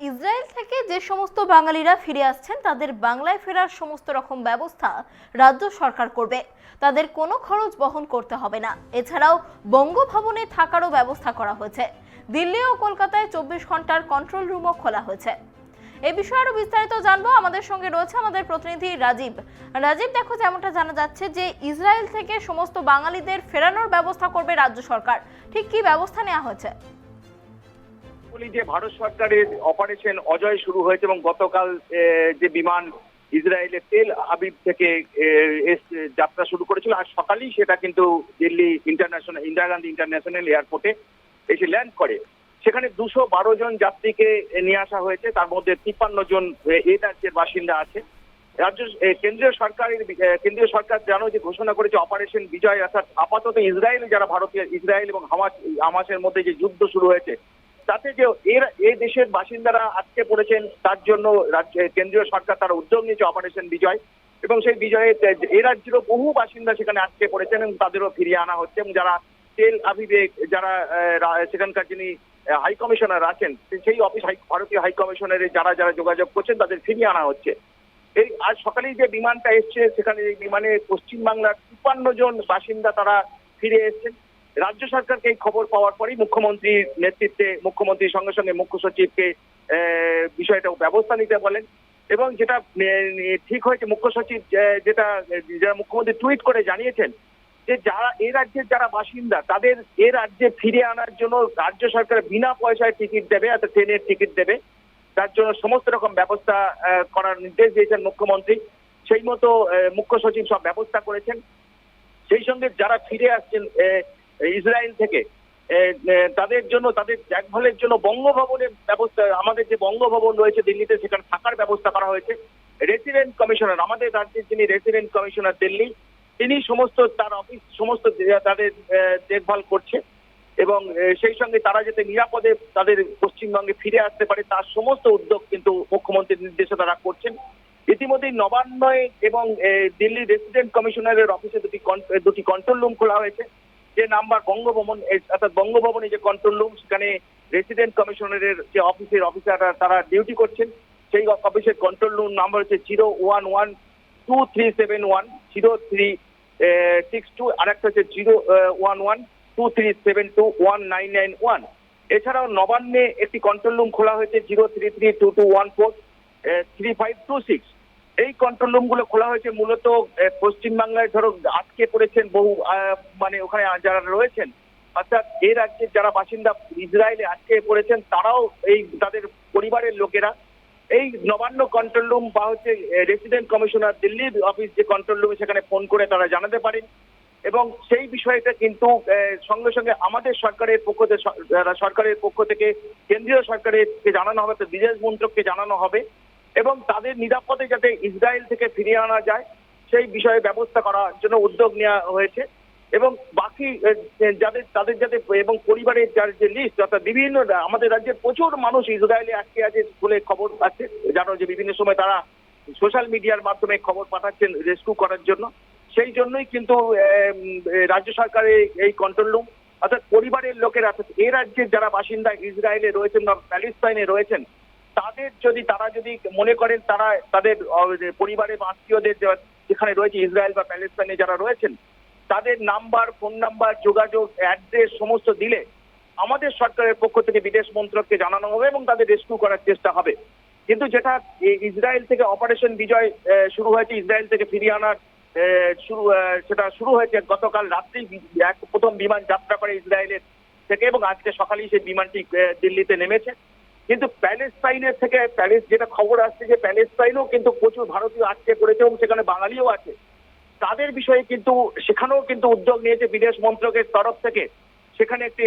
Israel থেকে যে সমস্ত বাঙালিরা ফিরে আসছেন তাদের বাংলায় ফেরার সমস্ত রকম ব্যবস্থা রাজ্য সরকার করবে। তাদের কোনো খরচ বহন করতে হবে না। এছাড়াও বঙ্গভবনে থাকারও ব্যবস্থা করা হয়েছে। দিল্লি ও কলকাতায় 24 ঘন্টার কন্ট্রোল রুমও খোলা হয়েছে। এই বিষয়ে আরো বিস্তারিত জানবো। আমাদের সঙ্গে রয়েছে আমাদের প্রতিনিধি রাজীব। দেখো, যেমনটা জানা যাচ্ছে যে ইসরায়েল থেকে সমস্ত বাঙালিদের ফেরানোর ব্যবস্থা করবে রাজ্য সরকার। ঠিক কি ব্যবস্থা নেওয়া হয়েছে? যে ভারত সরকারের অপারেশন অজয় শুরু হয়েছে এবং গতকাল যে বিমান ইসরায়েলের তেল আবিব থেকে যাত্রা শুরু করেছিল, আজ সকালেই সেটা কিন্তু দিল্লি ইন্টারন্যাশনাল ইন্দিরা গান্ধী ইন্টারন্যাশনাল এয়ারপোর্টে এসে ল্যান্ড করে। সেখানে 212 জন যাত্রীকে নিয়ে আসা হয়েছে, তার মধ্যে 53 জন এই রাজ্যের বাসিন্দা আছে। কেন্দ্রীয় সরকার জানো যে ঘোষণা করেছে অপারেশন বিজয়, অর্থাৎ আপাতত ইসরায়েল যারা ইসরায়েল এবং হামাসের মধ্যে যে যুদ্ধ শুরু হয়েছে তাতে যে এই দেশের বাসিন্দারা আটকে পড়েছেন তার জন্য কেন্দ্রীয় সরকার তারা উদ্যোগ নিয়েছে অপারেশন বিজয়, এবং সেই বিজয়ে এই রাজ্যেরও বহু বাসিন্দা সেখানে আটকে পড়েছেন এবং তাদেরও ফিরিয়ে আনা হচ্ছে। এবং যারা তেল আবিবে যারা সেখানকার যিনি হাই কমিশনার আছেন সেই ভারতীয় হাই কমিশনারের যারা যোগাযোগ করছেন তাদের ফিরিয়ে আনা হচ্ছে। এই আজ সকালেই যে বিমানটা এসছে সেখানে এই বিমানে পশ্চিমবাংলার 53 জন বাসিন্দা তারা ফিরে এসেছেন। রাজ্য সরকারকে এই খবর পাওয়ার পরেই মুখ্যমন্ত্রীর নেতৃত্বে মুখ্যমন্ত্রীর সঙ্গে সঙ্গে মুখ্য সচিবকে বিষয়টা ব্যবস্থা নিতে বলেন, এবং যেটা ঠিক হয়েছে মুখ্য সচিব যেটা মুখ্যমন্ত্রী টুইট করে জানিয়েছেন যে যারা এই রাজ্যের যারা বাসিন্দা তাদের এ রাজ্যে ফিরে আনার জন্য রাজ্য সরকার বিনা পয়সায় টিকিট দেবে, অর্থাৎ ট্রেনের টিকিট দেবে। তার জন্য সমস্ত রকম ব্যবস্থা করার নির্দেশ দিয়েছেন মুখ্যমন্ত্রী। সেই মতো মুখ্য সচিব সব ব্যবস্থা করেছেন। সেই সঙ্গে যারা ফিরে আসছেন ইসরায়েল থেকে তাদের জন্য তাদের দেখভালের জন্য বঙ্গভবনের ব্যবস্থা, আমাদের যে বঙ্গভবন রয়েছে দিল্লিতে সেখানে থাকার ব্যবস্থা করা হয়েছে। রেসিডেন্ট কমিশনার, আমাদের রাজ্যের যিনি রেসিডেন্ট কমিশনার দিল্লি, তিনি সমস্ত তার অফিস সমস্ত তাদের দেখভাল করছে, এবং সেই সঙ্গে তারা যাতে নিরাপদে তাদের পশ্চিমবঙ্গে ফিরে আসতে পারে তার সমস্ত উদ্যোগ কিন্তু মুখ্যমন্ত্রীর নির্দেশে তারা করছেন। ইতিমধ্যেই নবান্নয় এবং দিল্লি রেসিডেন্ট কমিশনারের অফিসে দুটি কন্ট্রোল রুম খোলা হয়েছে। যে নাম্বার বঙ্গভবন, অর্থাৎ বঙ্গভবনে যে কন্ট্রোল রুম, সেখানে রেসিডেন্ট কমিশনারের যে অফিসের অফিসাররা তারা ডিউটি করছেন। সেই অফিসের কন্ট্রোল রুম নাম্বার হচ্ছে 01123710362, আর একটা হচ্ছে 01123721991। এছাড়াও নবান্নে একটি কন্ট্রোল রুম খোলা হয়েছে 03322143526। এই কন্ট্রোল রুম গুলো খোলা হয়েছে মূলত পশ্চিমবাংলায় ধরো আটকে পড়েছেন বহু মানে ওখানে যারা রয়েছেন, অর্থাৎ এই রাজ্যের যারা বাসিন্দা ইসরায়েলে আটকে পড়েছেন তারাও এই তাদের পরিবারের লোকেরা এই নবান্ন কন্ট্রোল রুম বা হচ্ছে রেসিডেন্ট কমিশনার দিল্লির অফিস যে কন্ট্রোল রুমে সেখানে ফোন করে তারা জানাতে পারেন। এবং সেই বিষয়টা কিন্তু সঙ্গে সঙ্গে আমাদের সরকারের পক্ষ থেকে কেন্দ্রীয় সরকারের জানানো হবে, তো বিদেশ মন্ত্রককে জানানো হবে, এবং তাদের নিরাপদে যাতে ইসরায়েল থেকে ফিরিয়ে আনা যায় সেই বিষয়ে ব্যবস্থা করার জন্য উদ্যোগ নেওয়া হয়েছে। এবং বাকি তাদের যাতে এবং পরিবারের যার যে লিস্ট, অর্থাৎ বিভিন্ন আমাদের রাজ্যের প্রচুর মানুষ ইসরায়েলে আটকে আছে বলে খবর আছে, জানো যে বিভিন্ন সময় তারা সোশ্যাল মিডিয়ার মাধ্যমে খবর পাঠাচ্ছেন রেস্কিউ করার জন্য। সেই জন্যই কিন্তু রাজ্য সরকারের এই কন্ট্রোল রুম, অর্থাৎ পরিবারের লোকেরা, অর্থাৎ এই রাজ্যের যারা বাসিন্দা ইসরায়েলে রয়েছেন বা প্যালেস্টাইনে রয়েছেন তারা যদি মনে করেন তারা তাদের পরিবারের আত্মীয়দের যেখানে রয়েছে ইসরায়েল বা প্যালেস্টাইনে যারা রয়েছেন তাদের নাম্বার, ফোন নাম্বার, যোগাযোগ, অ্যাড্রেস সমস্ত দিলে আমাদের সরকারের পক্ষ থেকে বিদেশ মন্ত্রককে জানানো হবে এবং তাদের রেস্কিউ করার চেষ্টা হবে। কিন্তু যেটা ইসরায়েল থেকে অপারেশন বিজয় শুরু হয়েছে, ইসরায়েল থেকে ফিরিয়ে আনার সেটা শুরু হয়েছে গতকাল রাত্রেই প্রথম বিমান যাত্রা করে ইসরায়েলের থেকে, এবং আজকে সকালেই সেই বিমানটি দিল্লিতে নেমেছে। কিন্তু প্যালেস্টাইনের থেকে যেটা খবর আসছে যে প্যালেস্টাইনেও কিন্তু প্রচুর ভারতীয় আটকে পড়েছে এবং সেখানে বাঙালিও আছে। তাদের বিষয়ে কিন্তু সেখানেও কিন্তু উদ্যোগ নিয়েছে বিদেশ মন্ত্রকের তরফ থেকে। সেখানে একটি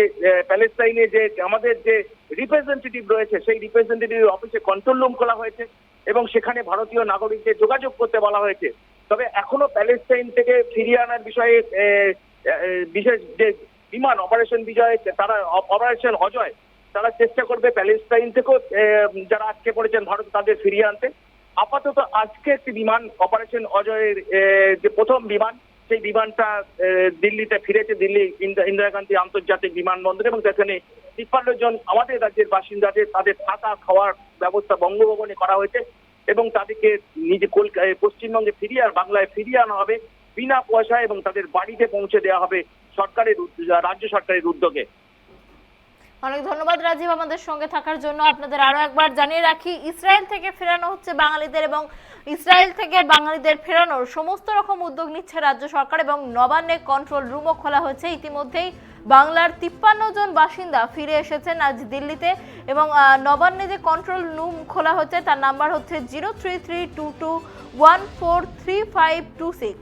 প্যালেস্টাইনে যে আমাদের যে রিপ্রেজেন্টেটিভ রয়েছে সেই রিপ্রেজেন্টেটিভ অফিসে কন্ট্রোল রুম খোলা হয়েছে এবং সেখানে ভারতীয় নাগরিকদের যোগাযোগ করতে বলা হয়েছে। তবে এখনো প্যালেস্টাইন থেকে ফিরিয়ে আনার বিষয়ে বিশেষ যে বিমান অপারেশন বিজয় তারা অপারেশন অজয় তারা চেষ্টা করবে প্যালেস্টাইন থেকেও যারা আটকে পড়েছেন ভারত তাদের ফিরিয়ে আনতে। আপাতত আজকে একটি বিমান অপারেশন অজয়ের যে প্রথম বিমান, সেই বিমানটা দিল্লিতে ফিরেছে, দিল্লি ইন্দিরা গান্ধী আন্তর্জাতিক বিমানবন্দরে, এবং সেখানে 53 জন আমাদের রাজ্যের বাসিন্দাদের তাদের থাকা খাওয়ার ব্যবস্থা বঙ্গভবনে করা হয়েছে এবং তাদেরকে নিজে পশ্চিমবঙ্গে ফিরিয়ে আর বাংলায় ফিরিয়ে আনা হবে বিনা পয়সায় এবং তাদের বাড়িতে পৌঁছে দেওয়া হবে রাজ্য সরকারের উদ্যোগে। অনেক ধন্যবাদ রাজীব আমাদের সঙ্গে থাকার জন্য। আপনাদের আরো একবার জানিয়ে রাখি, ইসরায়েল থেকে ফেরানো হচ্ছে বাঙালিদের এবং ইসরায়েল থেকে বাঙালিদের ফেরানোর সমস্ত রকম উদ্যোগ নিচ্ছে রাজ্য সরকার এবং নবান্নে কন্ট্রোল রুমও খোলা হয়েছে। ইতিমধ্যেই বাংলার 53 জন বাসিন্দা ফিরে এসেছেন আজ দিল্লিতে এবং নবান্নে যে কন্ট্রোল রুম খোলা হচ্ছে তার নাম্বার হচ্ছে 03322143526।